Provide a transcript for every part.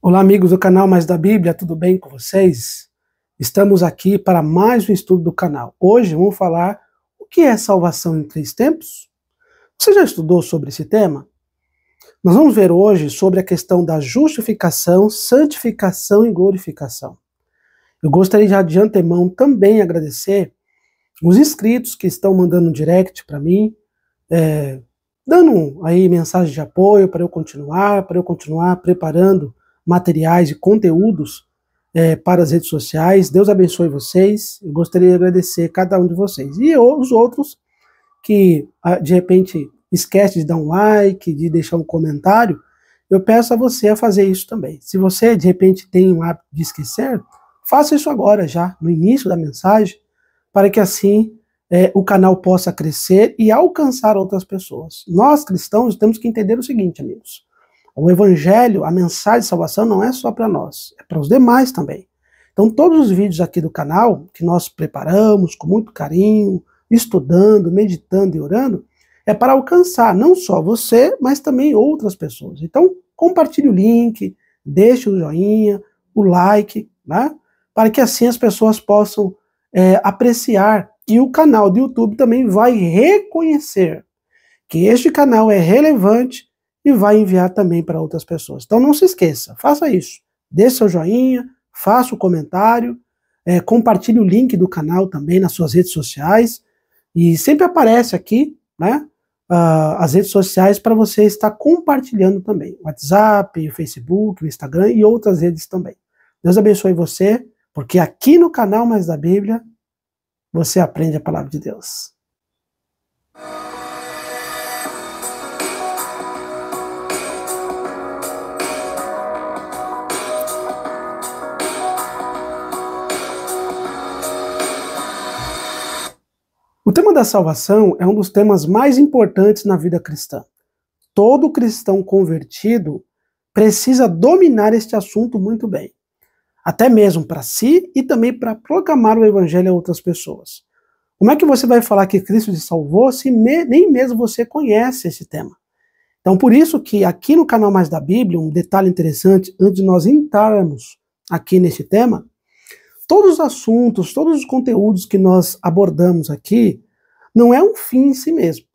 Olá, amigos do canal Mais da Bíblia, tudo bem com vocês? Estamos aqui para mais um estudo do canal. Hoje vamos falar o que é salvação em 3 tempos. Você já estudou sobre esse tema? Nós vamos ver hoje sobre a questão da justificação, santificação e glorificação. Eu gostaria já de antemão também agradecer os inscritos que estão mandando um direct para mim, dando aí mensagem de apoio para eu continuar preparando materiais e conteúdos para as redes sociais. Deus abençoe vocês. Eu gostaria de agradecer cada um de vocês. E os outros que, de repente, esquece de dar um like, de deixar um comentário, eu peço a você a fazer isso também. Se você, de repente, tem um hábito de esquecer, faça isso agora já, no início da mensagem, para que assim o canal possa crescer e alcançar outras pessoas. Nós, cristãos, temos que entender o seguinte, amigos. O evangelho, a mensagem de salvação não é só para nós, é para os demais também. Então todos os vídeos aqui do canal, que nós preparamos com muito carinho, estudando, meditando e orando, é para alcançar não só você, mas também outras pessoas. Então compartilhe o link, deixe o joinha, o like, né? Para que assim as pessoas possam apreciar. E o canal do YouTube também vai reconhecer que este canal é relevante e vai enviar também para outras pessoas. Então não se esqueça, faça isso. Dê seu joinha, faça o comentário, compartilhe o link do canal também nas suas redes sociais. E sempre aparece aqui, né, as redes sociais para você estar compartilhando também. O WhatsApp, o Facebook, o Instagram e outras redes também. Deus abençoe você, porque aqui no canal Mais da Bíblia, você aprende a palavra de Deus. O tema da salvação é um dos temas mais importantes na vida cristã. Todo cristão convertido precisa dominar este assunto muito bem, até mesmo para si e também para proclamar o evangelho a outras pessoas. Como é que você vai falar que Cristo te salvou se nem mesmo você conhece esse tema? Então, por isso que aqui no canal Mais da Bíblia, um detalhe interessante, antes de nós entrarmos aqui nesse tema, todos os assuntos, todos os conteúdos que nós abordamos aqui, não é um fim em si mesmo.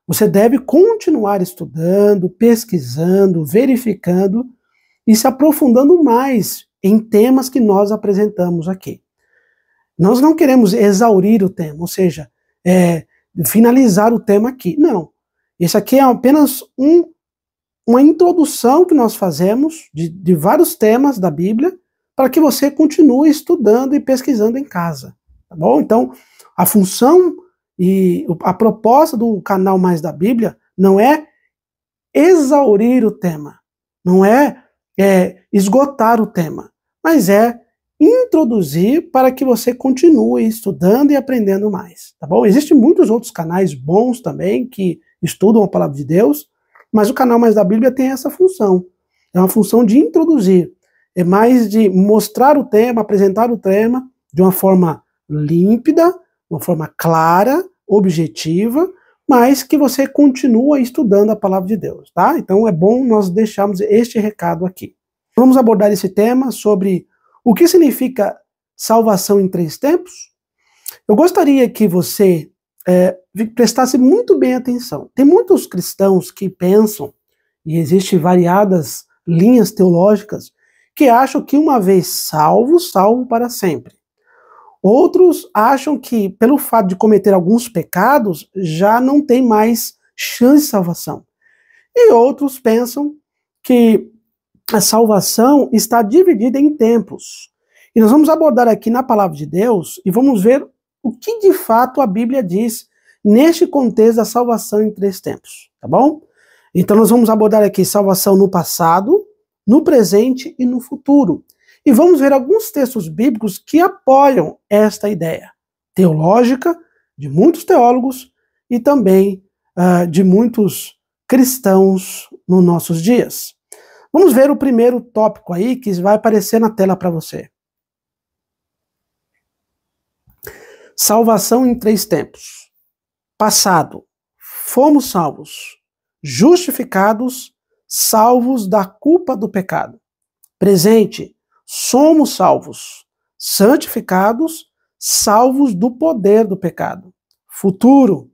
Você deve continuar estudando, pesquisando, verificando e se aprofundando mais em temas que nós apresentamos aqui. Nós não queremos exaurir o tema, ou seja, finalizar o tema aqui. Não. Esse aqui é apenas uma introdução que nós fazemos de vários temas da Bíblia, para que você continue estudando e pesquisando em casa, tá bom? Então, a função e a proposta do canal Mais da Bíblia não é exaurir o tema, não é esgotar o tema, mas é introduzir para que você continue estudando e aprendendo mais, tá bom? Existem muitos outros canais bons também que estudam a palavra de Deus, mas o canal Mais da Bíblia tem essa função, é uma função de introduzir, é mais de mostrar o tema, apresentar o tema de uma forma límpida, uma forma clara, objetiva, mas que você continua estudando a palavra de Deus, tá? Então é bom nós deixarmos este recado aqui. Vamos abordar esse tema sobre o que significa salvação em 3 tempos. Eu gostaria que você prestasse muito bem atenção. Tem muitos cristãos que pensam, e existem variadas linhas teológicas, que acham que uma vez salvo, salvo para sempre. Outros acham que, pelo fato de cometer alguns pecados, já não tem mais chance de salvação. E outros pensam que a salvação está dividida em tempos. E nós vamos abordar aqui na palavra de Deus e vamos ver o que de fato a Bíblia diz neste contexto da salvação em 3 tempos, tá bom? Então nós vamos abordar aqui salvação no passado, no presente e no futuro. E vamos ver alguns textos bíblicos que apoiam esta ideia teológica de muitos teólogos e também de muitos cristãos nos nossos dias. Vamos ver o primeiro tópico aí que vai aparecer na tela para você. Salvação em 3 tempos. Passado, fomos salvos. Justificados, salvos da culpa do pecado. Presente, somos salvos. Santificados, salvos do poder do pecado. Futuro,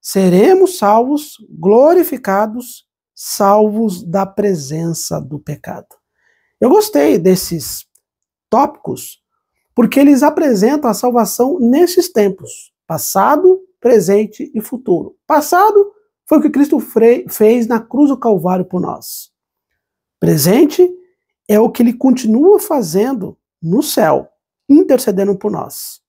seremos salvos, glorificados, salvos da presença do pecado. Eu gostei desses tópicos porque eles apresentam a salvação nesses tempos, passado, presente e futuro. Passado foi o que Cristo fez na cruz do Calvário por nós. Presente é o que ele continua fazendo no céu, intercedendo por nós.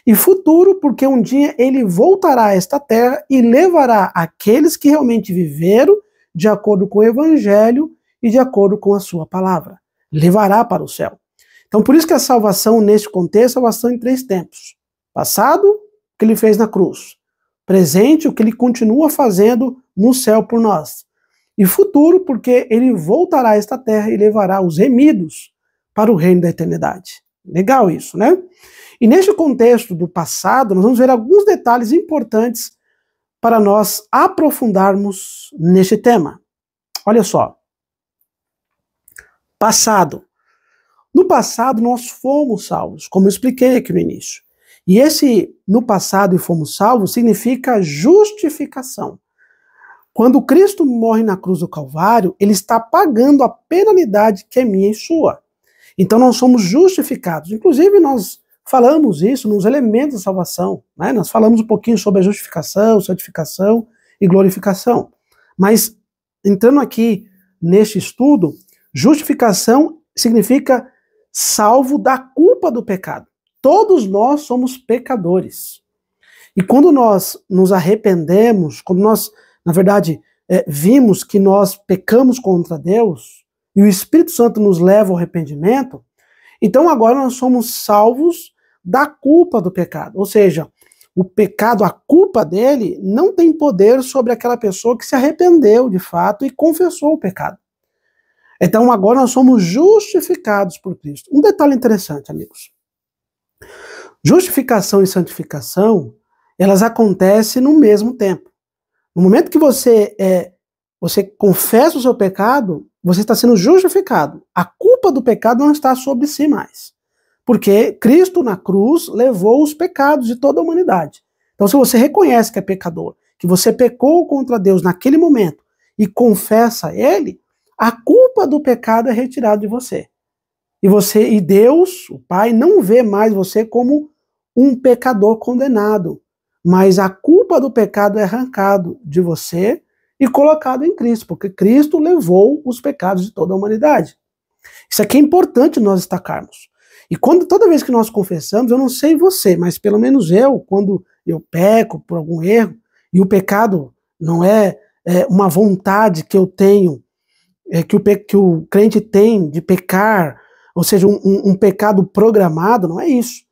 E futuro, porque um dia ele voltará a esta terra e levará aqueles que realmente viveram de acordo com o Evangelho e de acordo com a sua palavra. Levará para o céu. Então, por isso que a salvação, neste contexto, é salvação em 3 tempos. Passado, o que ele fez na cruz. Presente, o que ele continua fazendo no céu por nós. E futuro, porque ele voltará a esta terra e levará os remidos para o reino da eternidade. Legal isso, né? E neste contexto do passado, nós vamos ver alguns detalhes importantes para nós aprofundarmos neste tema. Olha só. Passado. No passado, nós fomos salvos, como eu expliquei aqui no início. E esse no passado e fomos salvos significa justificação. Quando Cristo morre na cruz do Calvário, ele está pagando a penalidade que é minha e sua. Então nós somos justificados. Inclusive nós falamos isso nos elementos da salvação, né? Nós falamos um pouquinho sobre a justificação, santificação e glorificação. Mas entrando aqui neste estudo, justificação significa salvo da culpa do pecado. Todos nós somos pecadores. E quando nós nos arrependemos, quando nós, na verdade, vimos que nós pecamos contra Deus, e o Espírito Santo nos leva ao arrependimento, então agora nós somos salvos da culpa do pecado. Ou seja, o pecado, a culpa dele, não tem poder sobre aquela pessoa que se arrependeu de fato e confessou o pecado. Então agora nós somos justificados por Cristo. Um detalhe interessante, amigos. Justificação e santificação, elas acontecem no mesmo tempo. No momento que você confessa o seu pecado, você está sendo justificado. A culpa do pecado não está sobre si mais. Porque Cristo na cruz levou os pecados de toda a humanidade. Então se você reconhece que é pecador, que você pecou contra Deus naquele momento e confessa ele, a culpa do pecado é retirada de você. E Deus, o Pai, não vê mais você como um pecador condenado, mas a culpa do pecado é arrancado de você e colocado em Cristo, porque Cristo levou os pecados de toda a humanidade. Isso aqui é importante nós destacarmos. E toda vez que nós confessamos, eu não sei você, mas pelo menos eu, quando eu peco por algum erro, e o pecado não é uma vontade que eu tenho, que o crente tem de pecar, ou seja, um pecado programado, não é isso.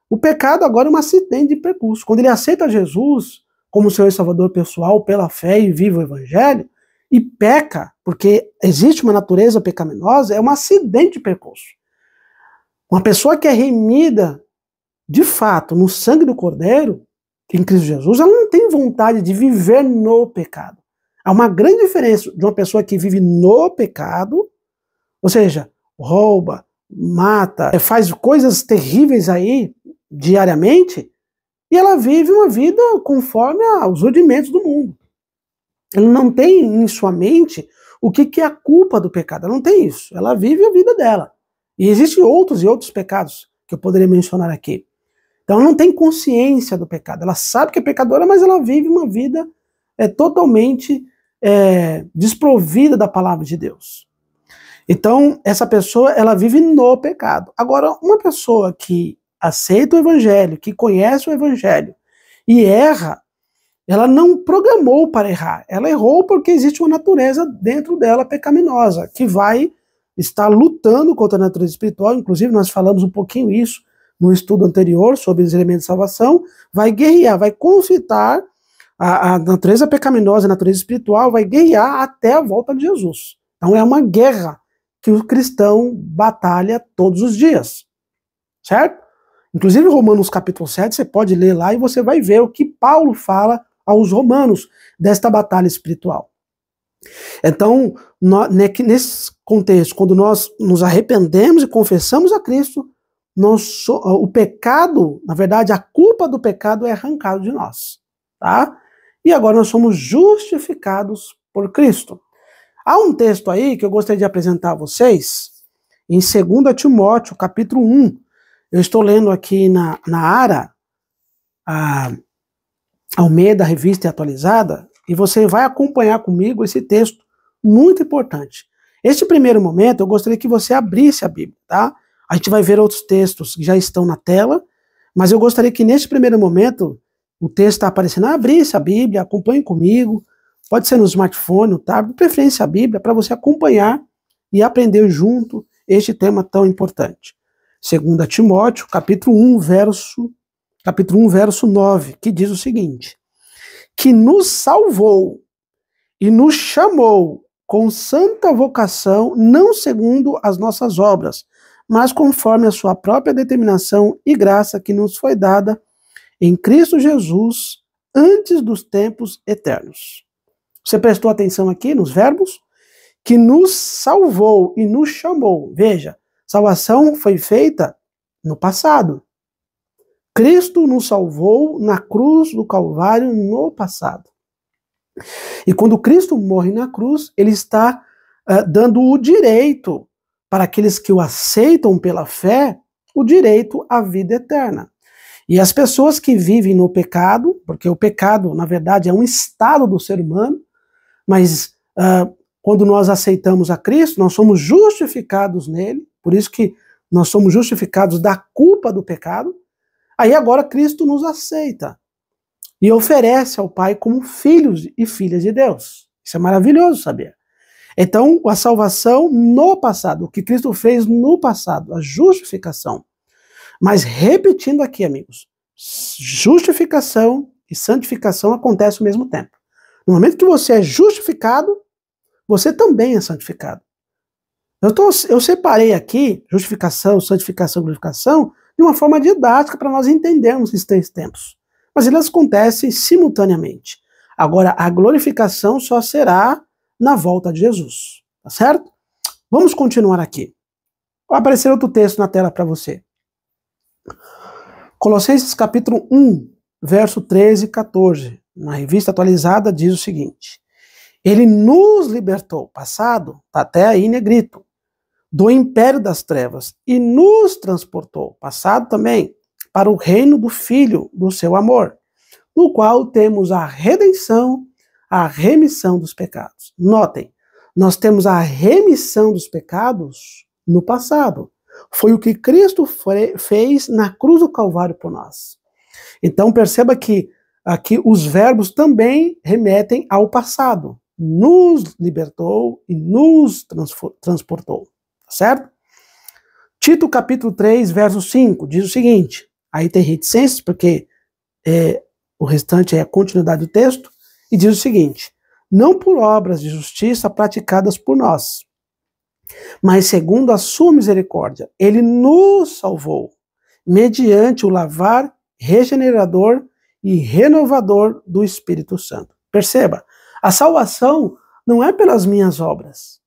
O pecado agora é um acidente de percurso. Quando ele aceita Jesus como seu salvador pessoal pela fé e vive o evangelho, e peca, porque existe uma natureza pecaminosa, é um acidente de percurso. Uma pessoa que é remida, de fato, no sangue do Cordeiro, em Cristo Jesus, ela não tem vontade de viver no pecado. Há uma grande diferença de uma pessoa que vive no pecado, ou seja, rouba, mata, faz coisas terríveis aí diariamente, e ela vive uma vida conforme aos rudimentos do mundo. Ela não tem em sua mente o que é a culpa do pecado. Ela não tem isso. Ela vive a vida dela. E existem outros e outros pecados que eu poderia mencionar aqui. Então ela não tem consciência do pecado. Ela sabe que é pecadora, mas ela vive uma vida totalmente desprovida da palavra de Deus. Então essa pessoa, ela vive no pecado. Agora, uma pessoa que aceita o evangelho, que conhece o evangelho e erra, ela não programou para errar. Ela errou porque existe uma natureza dentro dela pecaminosa, que vai estar lutando contra a natureza espiritual. Inclusive nós falamos um pouquinho isso no estudo anterior sobre os elementos de salvação. Vai guerrear, vai conflitar a natureza pecaminosa, a natureza espiritual, vai guerrear até a volta de Jesus. Então é uma guerra que o cristão batalha todos os dias, certo? Inclusive Romanos capítulo 7, você pode ler lá e você vai ver o que Paulo fala aos romanos desta batalha espiritual. Então, nesse contexto, quando nós nos arrependemos e confessamos a Cristo, o pecado, na verdade, a culpa do pecado é arrancada de nós, tá? E agora nós somos justificados por Cristo. Há um texto aí que eu gostaria de apresentar a vocês, em 2 Timóteo, capítulo 1. Eu estou lendo aqui na ARA, a Almeida, Revista e Atualizada, e você vai acompanhar comigo esse texto muito importante. Este primeiro momento, eu gostaria que você abrisse a Bíblia, tá? A gente vai ver outros textos que já estão na tela, mas eu gostaria que neste primeiro momento, o texto está aparecendo, abrisse a Bíblia, acompanhe comigo, pode ser no smartphone, tá? De preferência a Bíblia, para você acompanhar e aprender junto este tema tão importante. 2 Timóteo, capítulo 1, verso 9, que diz o seguinte: que nos salvou e nos chamou com santa vocação, não segundo as nossas obras, mas conforme a sua própria determinação e graça que nos foi dada em Cristo Jesus antes dos tempos eternos. Você prestou atenção aqui nos verbos? Que nos salvou e nos chamou. Veja, salvação foi feita no passado. Cristo nos salvou na cruz do Calvário no passado. E quando Cristo morre na cruz, ele está dando o direito para aqueles que o aceitam pela fé, o direito à vida eterna. E as pessoas que vivem no pecado, porque o pecado, na verdade, é um estado do ser humano, mas quando nós aceitamos a Cristo, nós somos justificados nele, por isso que nós somos justificados da culpa do pecado. Aí agora Cristo nos aceita e oferece ao Pai como filhos e filhas de Deus. Isso é maravilhoso saber. Então, a salvação no passado, o que Cristo fez no passado, a justificação. Mas repetindo aqui, amigos, justificação e santificação acontecem ao mesmo tempo. No momento que você é justificado, você também é santificado. Eu separei aqui justificação, santificação e glorificação de uma forma didática para nós entendermos esses três tempos. Mas elas acontecem simultaneamente. Agora, a glorificação só será na volta de Jesus. Tá certo? Vamos continuar aqui. Vai aparecer outro texto na tela para você. Colossenses capítulo 1, verso 13 e 14. Na Revista Atualizada diz o seguinte: ele nos libertou, passado, tá até aí negrito, do império das trevas e nos transportou, passado também, para o reino do Filho do seu amor, no qual temos a redenção, a remissão dos pecados. Notem, nós temos a remissão dos pecados no passado. Foi o que Cristo fez na cruz do Calvário por nós. Então perceba que aqui os verbos também remetem ao passado. Nos libertou e nos transportou. Certo? Tito capítulo 3, verso 5, diz o seguinte, aí tem reticências, porque o restante é a continuidade do texto, e diz o seguinte: não por obras de justiça praticadas por nós, mas segundo a sua misericórdia, ele nos salvou, mediante o lavar regenerador e renovador do Espírito Santo. Perceba, a salvação não é pelas minhas obras,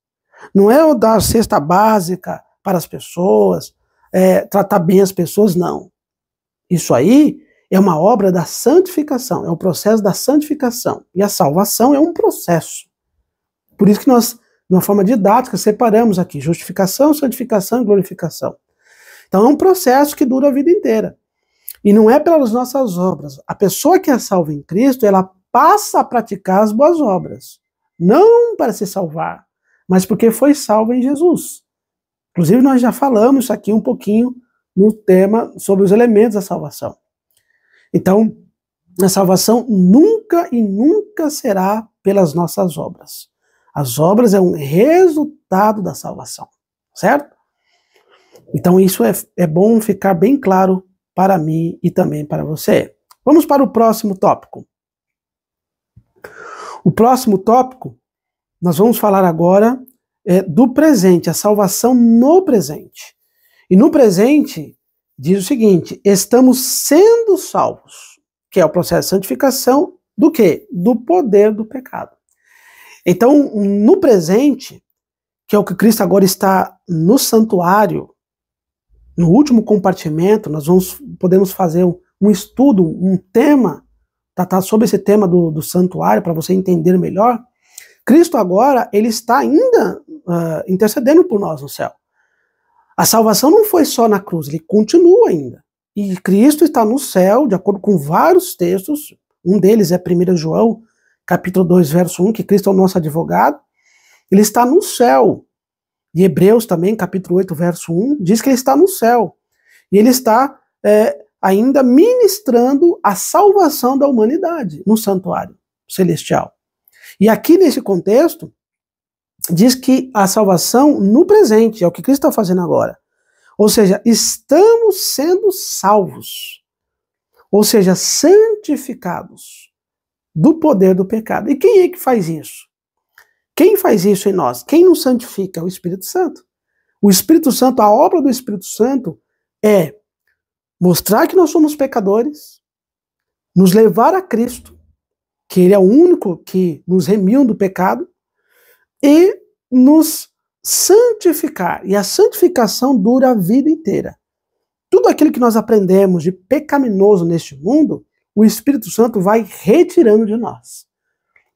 não é o dar cesta básica para as pessoas, tratar bem as pessoas, não. Isso aí é uma obra da santificação, é o processo da santificação. E a salvação é um processo. Por isso que nós, de uma forma didática, separamos aqui justificação, santificação e glorificação. Então é um processo que dura a vida inteira. E não é pelas nossas obras. A pessoa que é salva em Cristo, ela passa a praticar as boas obras. Não para se salvar, mas porque foi salva em Jesus. Inclusive, nós já falamos isso aqui um pouquinho no tema sobre os elementos da salvação. Então, a salvação nunca e nunca será pelas nossas obras. As obras é um resultado da salvação, certo? Então, isso é bom ficar bem claro para mim e também para você. Vamos para o próximo tópico. O próximo tópico, nós vamos falar agora do presente, a salvação no presente. E no presente, diz o seguinte: estamos sendo salvos, que é o processo de santificação do quê? Do poder do pecado. Então, no presente, que é o que Cristo agora está no santuário, no último compartimento, nós podemos fazer um estudo, um tema, tratar sobre esse tema do santuário, para você entender melhor. Cristo agora, ele está ainda intercedendo por nós no céu. A salvação não foi só na cruz, ele continua ainda. E Cristo está no céu, de acordo com vários textos, um deles é 1 João, capítulo 2, verso 1, que Cristo é o nosso advogado. Ele está no céu. E Hebreus também, capítulo 8, verso 1, diz que ele está no céu. E ele está ainda ministrando a salvação da humanidade no santuário celestial. E aqui nesse contexto, diz que a salvação no presente, é o que Cristo está fazendo agora. Ou seja, estamos sendo salvos. Ou seja, santificados do poder do pecado. E quem é que faz isso? Quem faz isso em nós? Quem nos santifica? O Espírito Santo. O Espírito Santo, a obra do Espírito Santo é mostrar que nós somos pecadores, nos levar a Cristo, que Ele é o único que nos remiu do pecado, e nos santificar. E a santificação dura a vida inteira. Tudo aquilo que nós aprendemos de pecaminoso neste mundo, o Espírito Santo vai retirando de nós.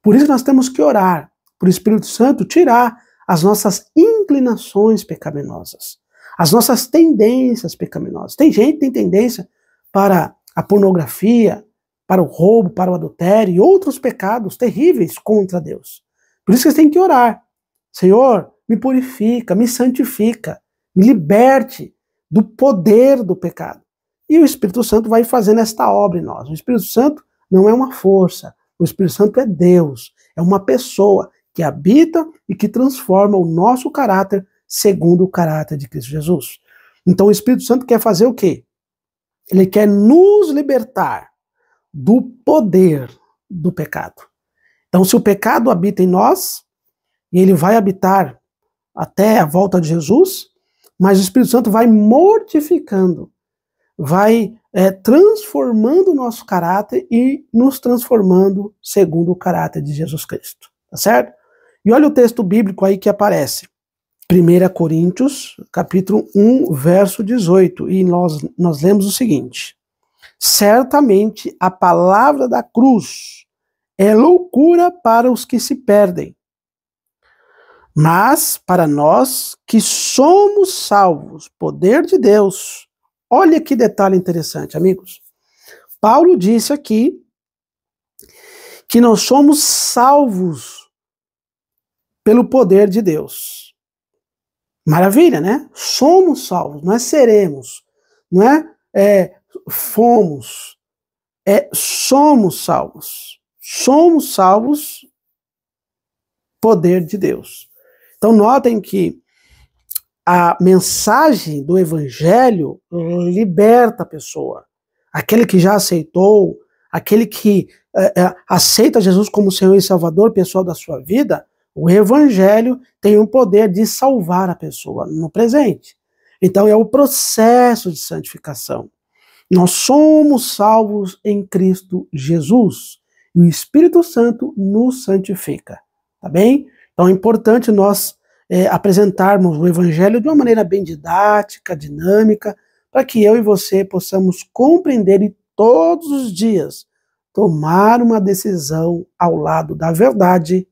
Por isso nós temos que orar para o Espírito Santo tirar as nossas inclinações pecaminosas, as nossas tendências pecaminosas. Tem gente que tem tendência para a pornografia, para o roubo, para o adultério e outros pecados terríveis contra Deus. Por isso que você tem que orar. Senhor, me purifica, me santifica, me liberte do poder do pecado. E o Espírito Santo vai fazendo esta obra em nós. O Espírito Santo não é uma força. O Espírito Santo é Deus. É uma pessoa que habita e que transforma o nosso caráter segundo o caráter de Cristo Jesus. Então o Espírito Santo quer fazer o quê? Ele quer nos libertar do poder do pecado. Então se o pecado habita em nós, e ele vai habitar até a volta de Jesus, mas o Espírito Santo vai mortificando, vai transformando o nosso caráter e nos transformando segundo o caráter de Jesus Cristo. Tá certo? E olha o texto bíblico aí que aparece. 1 Coríntios, capítulo 1, verso 18. E nós lemos o seguinte: certamente a palavra da cruz é loucura para os que se perdem, mas para nós que somos salvos, poder de Deus. Olha que detalhe interessante, amigos. Paulo disse aqui que nós somos salvos pelo poder de Deus. Maravilha, né? Somos salvos, não é seremos, não é fomos, somos salvos. Somos salvos, poder de Deus. Então notem que a mensagem do Evangelho liberta a pessoa. Aquele que já aceitou, aquele que aceita Jesus como Senhor e Salvador pessoal da sua vida, o Evangelho tem o poder de salvar a pessoa no presente. Então é o processo de santificação. Nós somos salvos em Cristo Jesus. E o Espírito Santo nos santifica. Tá bem? Então é importante nós apresentarmos o Evangelho de uma maneira bem didática, dinâmica, para que eu e você possamos compreender e todos os dias tomar uma decisão ao lado da verdade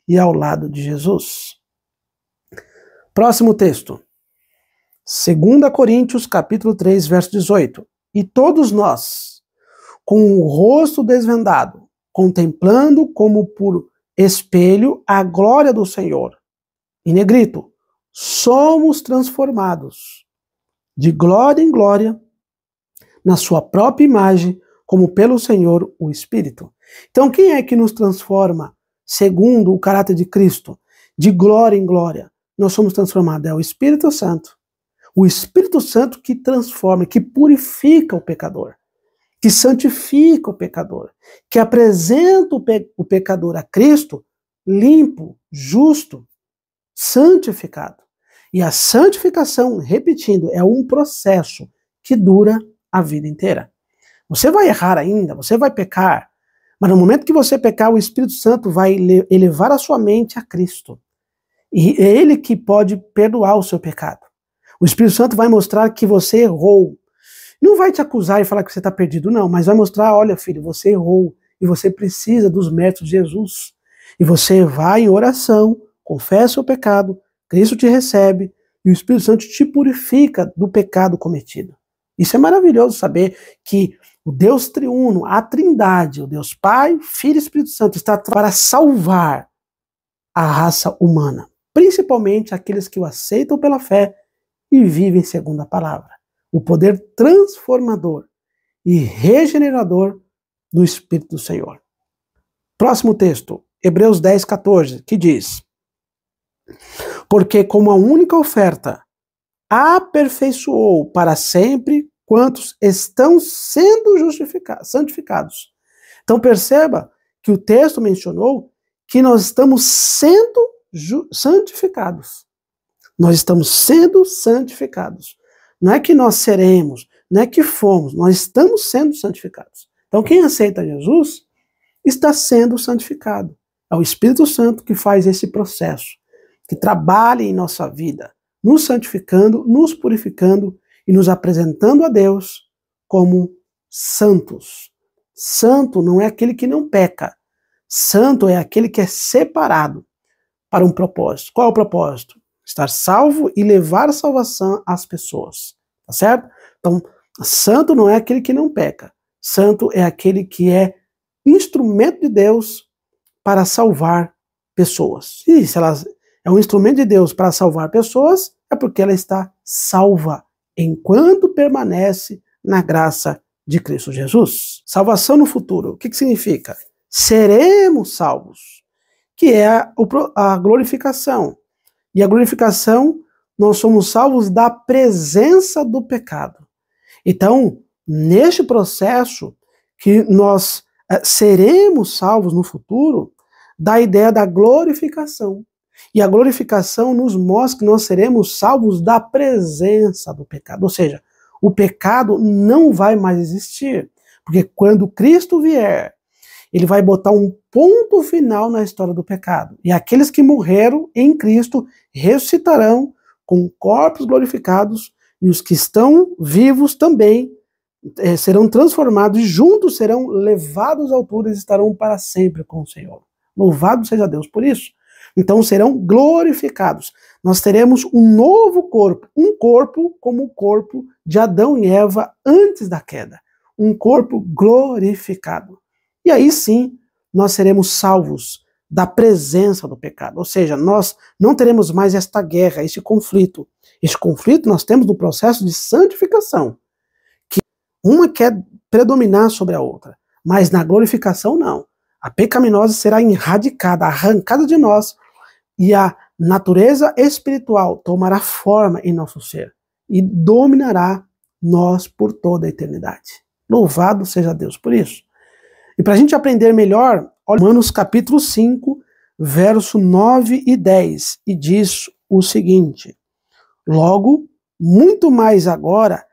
e ao lado de Jesus. Próximo texto. 2 Coríntios, capítulo 3, verso 18. E todos nós, com o rosto desvendado, contemplando como por espelho a glória do Senhor, em negrito, somos transformados de glória em glória na sua própria imagem, como pelo Senhor o Espírito. Então quem é que nos transforma segundo o caráter de Cristo, de glória em glória? Nós somos transformados, é o Espírito Santo. O Espírito Santo que transforma, que purifica o pecador, que santifica o pecador, que apresenta o pecador a Cristo limpo, justo, santificado. E a santificação, repetindo, é um processo que dura a vida inteira. Você vai errar ainda, você vai pecar, Mas no momento que você pecar, o Espírito Santo vai elevar a sua mente a Cristo. E é Ele que pode perdoar o seu pecado. O Espírito Santo vai mostrar que você errou. Não vai te acusar e falar que você está perdido, não, mas vai mostrar, olha filho, você errou e você precisa dos méritos de Jesus. E você vai em oração, confessa o pecado, Cristo te recebe e o Espírito Santo te purifica do pecado cometido. Isso é maravilhoso saber que o Deus triuno, a Trindade, o Deus Pai, Filho e Espírito Santo está para salvar a raça humana, principalmente aqueles que o aceitam pela fé e vivem segundo a palavra. O poder transformador e regenerador do Espírito do Senhor. Próximo texto, Hebreus 10, 14, que diz: porque como a única oferta aperfeiçoou para sempre quantos estão sendo santificados. Então perceba que o texto mencionou que nós estamos sendo santificados. Nós estamos sendo santificados. Não é que nós seremos, não é que fomos, nós estamos sendo santificados. Então quem aceita Jesus está sendo santificado. É o Espírito Santo que faz esse processo, que trabalha em nossa vida, nos santificando, nos purificando e nos apresentando a Deus como santos. Santo não é aquele que não peca. Santo é aquele que é separado para um propósito. Qual é o propósito? Estar salvo e levar a salvação às pessoas. Tá certo? Então, santo não é aquele que não peca. Santo é aquele que é instrumento de Deus para salvar pessoas. E se ela é um instrumento de Deus para salvar pessoas, é porque ela está salva enquanto permanece na graça de Cristo Jesus. Salvação no futuro. O que significa? Seremos salvos, que é a glorificação. E a glorificação, nós somos salvos da presença do pecado. Então, neste processo que nós seremos salvos no futuro, dá a ideia da glorificação. E a glorificação nos mostra que nós seremos salvos da presença do pecado. Ou seja, o pecado não vai mais existir. Porque quando Cristo vier, ele vai botar um ponto final na história do pecado. E aqueles que morreram em Cristo ressuscitarão com corpos glorificados, e os que estão vivos também serão transformados e juntos serão levados à altura e estarão para sempre com o Senhor. Louvado seja Deus por isso. Então serão glorificados. Nós teremos um novo corpo, um corpo como o corpo de Adão e Eva antes da queda. Um corpo glorificado. E aí sim, nós seremos salvos da presença do pecado. Ou seja, nós não teremos mais esta guerra, esse conflito. Esse conflito nós temos no processo de santificação. Que uma quer predominar sobre a outra. Mas na glorificação não. A pecaminosa será erradicada, arrancada de nós, e a natureza espiritual tomará forma em nosso ser e dominará nós por toda a eternidade. Louvado seja Deus por isso. E para a gente aprender melhor, olha Romanos capítulo 5, verso 9 e 10, e diz o seguinte: logo, muito mais agora,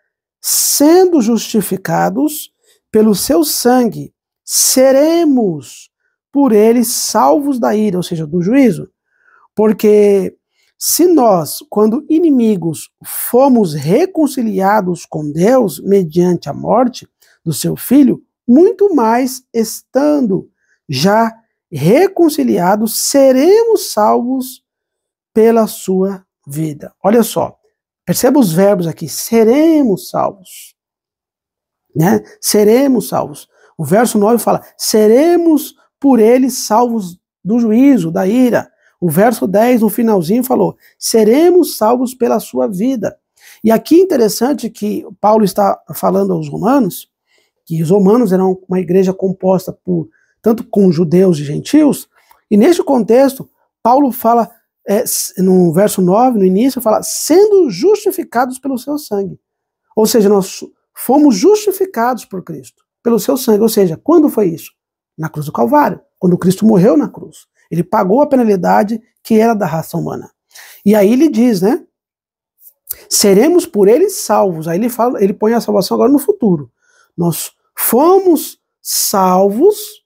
sendo justificados pelo seu sangue, seremos por ele salvos da ira, ou seja, do juízo. Porque se nós, quando inimigos, fomos reconciliados com Deus mediante a morte do seu Filho, muito mais estando já reconciliados, seremos salvos pela sua vida. Olha só, perceba os verbos aqui, seremos salvos. Né? Seremos salvos. O verso 9 fala, seremos por ele salvos do juízo, da ira. O verso 10, no finalzinho, falou, seremos salvos pela sua vida. E aqui é interessante que Paulo está falando aos romanos, que os romanos eram uma igreja composta por tanto com judeus e gentios, e neste contexto, Paulo fala, no verso 9, no início, fala, sendo justificados pelo seu sangue. Ou seja, nós fomos justificados por Cristo, pelo seu sangue. Ou seja, quando foi isso? Na cruz do Calvário, quando Cristo morreu na cruz. Ele pagou a penalidade que era da raça humana. E aí ele diz, né? Seremos por ele salvos. Aí ele põe a salvação agora no futuro. Nós fomos salvos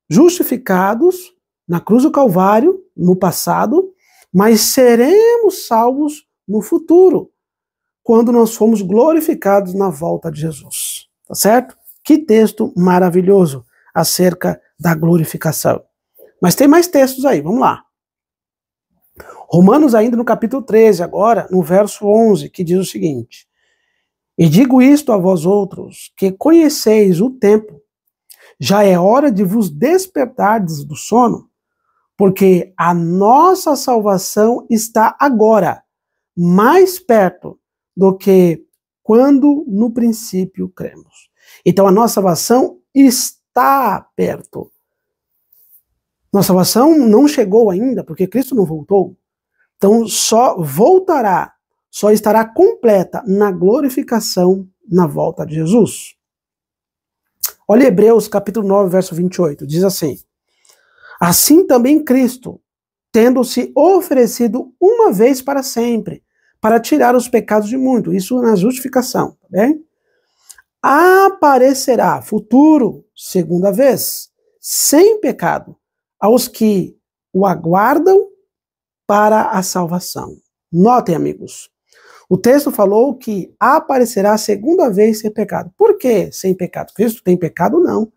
justificados na cruz do Calvário, no passado, mas seremos salvos no futuro, quando nós fomos glorificados na volta de Jesus. Tá certo? Que texto maravilhoso acerca da glorificação. Mas tem mais textos aí, vamos lá. Romanos ainda no capítulo 13, agora, no verso 11, que diz o seguinte: E digo isto a vós outros, que conheceis o tempo, já é hora de vos despertardes do sono, porque a nossa salvação está agora mais perto do que quando no princípio cremos. Então a nossa salvação está perto. Nossa salvação não chegou ainda, porque Cristo não voltou. Então só voltará, só estará completa na glorificação na volta de Jesus. Olha Hebreus capítulo 9, verso 28, diz assim: Assim também Cristo, tendo-se oferecido uma vez para sempre, para tirar os pecados de muitos, isso na justificação, tá bem? Aparecerá, futuro, segunda vez, sem pecado, aos que o aguardam para a salvação. Notem, amigos, o texto falou que aparecerá a segunda vez sem pecado. Por que sem pecado? Cristo tem pecado? Não.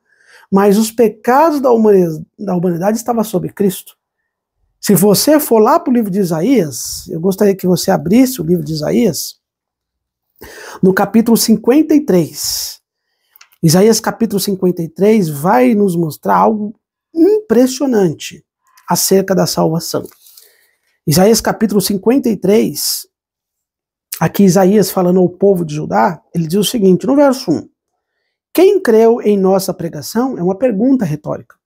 Mas os pecados da humanidade estavam sobre Cristo. Se você for lá para o livro de Isaías, eu gostaria que você abrisse o livro de Isaías, no capítulo 53. Isaías capítulo 53 vai nos mostrar algo impressionante acerca da salvação. Isaías capítulo 53, aqui Isaías falando ao povo de Judá, ele diz o seguinte, no verso 1, quem creu em nossa pregação? É uma pergunta retórica.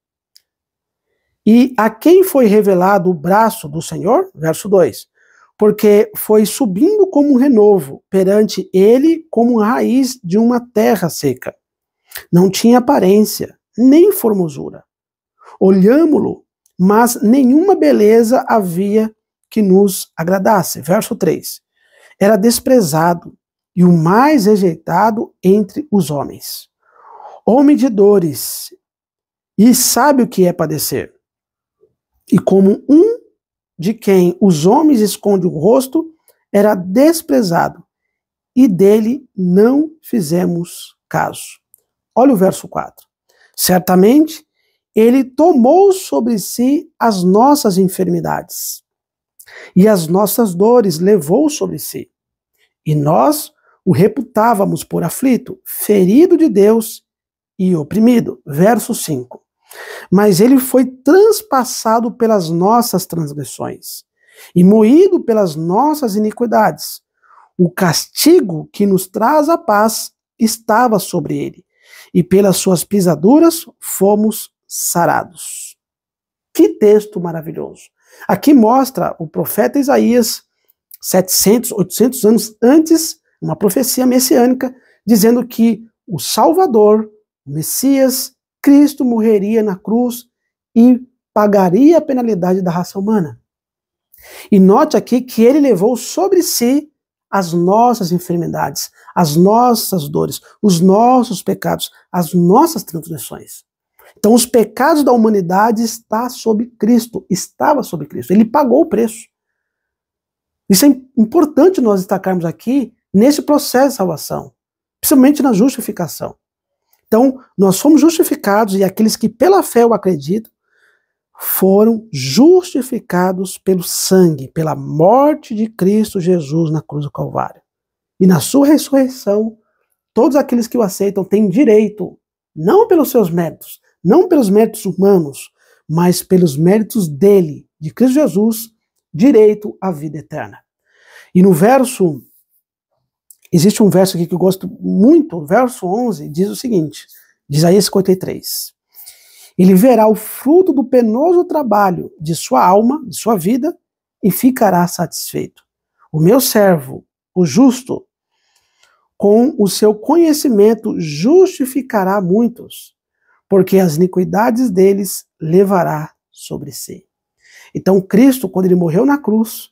E a quem foi revelado o braço do Senhor? Verso 2. Porque foi subindo como um renovo, perante ele como a raiz de uma terra seca. Não tinha aparência, nem formosura. Olhámo-lo, mas nenhuma beleza havia que nos agradasse. Verso 3. Era desprezado e o mais rejeitado entre os homens. Homem de dores, e sabe o que é padecer. E como um de quem os homens escondem o rosto, era desprezado, e dele não fizemos caso. Olha o verso 4. Certamente, ele tomou sobre si as nossas enfermidades, e as nossas dores levou sobre si. E nós o reputávamos por aflito, ferido de Deus e oprimido. Verso 5. Mas ele foi transpassado pelas nossas transgressões e moído pelas nossas iniquidades. O castigo que nos traz a paz estava sobre ele, e pelas suas pisaduras fomos sarados. Que texto maravilhoso! Aqui mostra o profeta Isaías, 700, 800 anos antes, uma profecia messiânica, dizendo que o Salvador, o Messias, Cristo morreria na cruz e pagaria a penalidade da raça humana. E note aqui que ele levou sobre si as nossas enfermidades, as nossas dores, os nossos pecados, as nossas transgressões. Então os pecados da humanidade estava sobre Cristo. Ele pagou o preço. Isso é importante nós destacarmos aqui nesse processo de salvação, principalmente na justificação. Então, nós fomos justificados e aqueles que pela fé o acreditam foram justificados pelo sangue, pela morte de Cristo Jesus na cruz do Calvário. E na sua ressurreição, todos aqueles que o aceitam têm direito, não pelos seus méritos, não pelos méritos humanos, mas pelos méritos dele, de Cristo Jesus, direito à vida eterna. E no verso, existe um verso aqui que eu gosto muito, o verso 11, diz o seguinte, de Isaías 53. Ele verá o fruto do penoso trabalho de sua alma, de sua vida, e ficará satisfeito. O meu servo, o justo, com o seu conhecimento justificará muitos, porque as iniquidades deles levará sobre si. Então Cristo, quando ele morreu na cruz,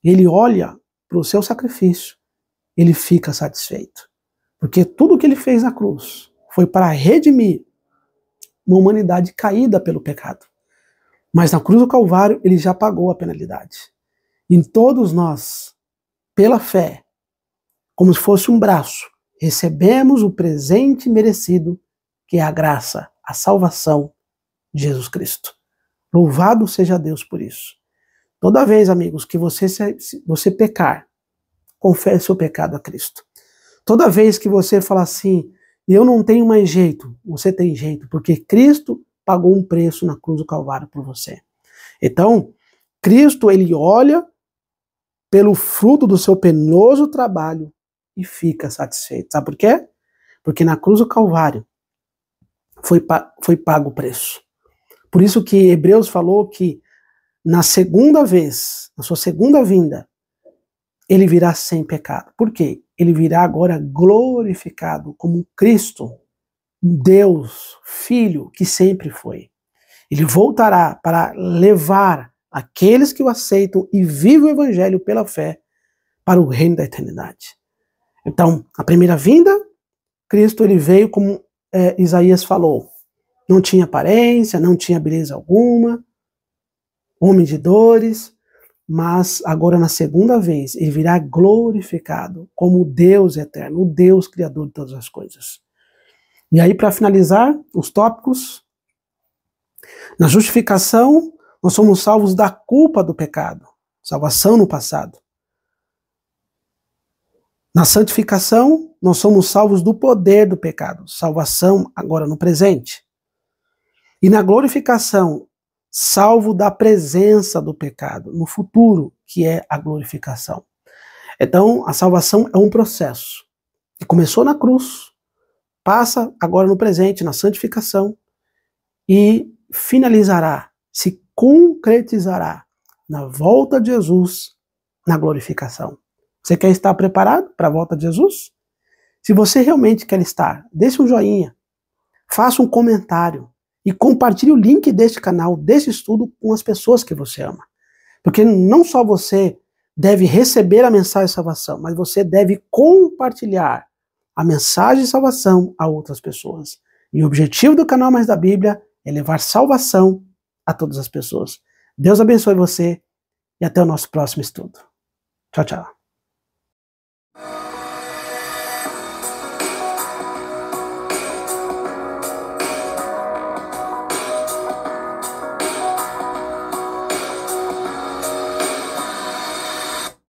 ele olha para o seu sacrifício, ele fica satisfeito. Porque tudo que ele fez na cruz foi para redimir uma humanidade caída pelo pecado. Mas na cruz do Calvário ele já pagou a penalidade. Em todos nós, pela fé, como se fosse um braço, recebemos o presente merecido, que é a graça, a salvação de Jesus Cristo. Louvado seja Deus por isso. Toda vez, amigos, que você pecar, confesse o pecado a Cristo. Toda vez que você fala assim, eu não tenho mais jeito, você tem jeito, porque Cristo pagou um preço na cruz do Calvário por você. Então, Cristo, ele olha pelo fruto do seu penoso trabalho e fica satisfeito. Sabe por quê? Porque na cruz do Calvário foi pago o preço. Por isso que Hebreus falou que na segunda vez, na sua segunda vinda, ele virá sem pecado. Por quê? Ele virá agora glorificado como Cristo, Deus, Filho, que sempre foi. Ele voltará para levar aqueles que o aceitam e vivem o Evangelho pela fé para o reino da eternidade. Então, a primeira vinda, Cristo ele veio como Isaías falou. Não tinha aparência, não tinha beleza alguma, homem de dores, mas agora na segunda vez ele virá glorificado como o Deus eterno, o Deus criador de todas as coisas. E aí, para finalizar os tópicos, na justificação, nós somos salvos da culpa do pecado, salvação no passado. Na santificação, nós somos salvos do poder do pecado, salvação agora no presente. E na glorificação, salvo da presença do pecado, no futuro, que é a glorificação. Então, a salvação é um processo que começou na cruz, passa agora no presente, na santificação, e finalizará, se concretizará na volta de Jesus, na glorificação. Você quer estar preparado para a volta de Jesus? Se você realmente quer estar, deixe um joinha, faça um comentário e compartilhe o link deste canal, deste estudo com as pessoas que você ama. Porque não só você deve receber a mensagem de salvação, mas você deve compartilhar a mensagem de salvação a outras pessoas. E o objetivo do canal Mais da Bíblia é levar salvação a todas as pessoas. Deus abençoe você e até o nosso próximo estudo. Tchau, tchau.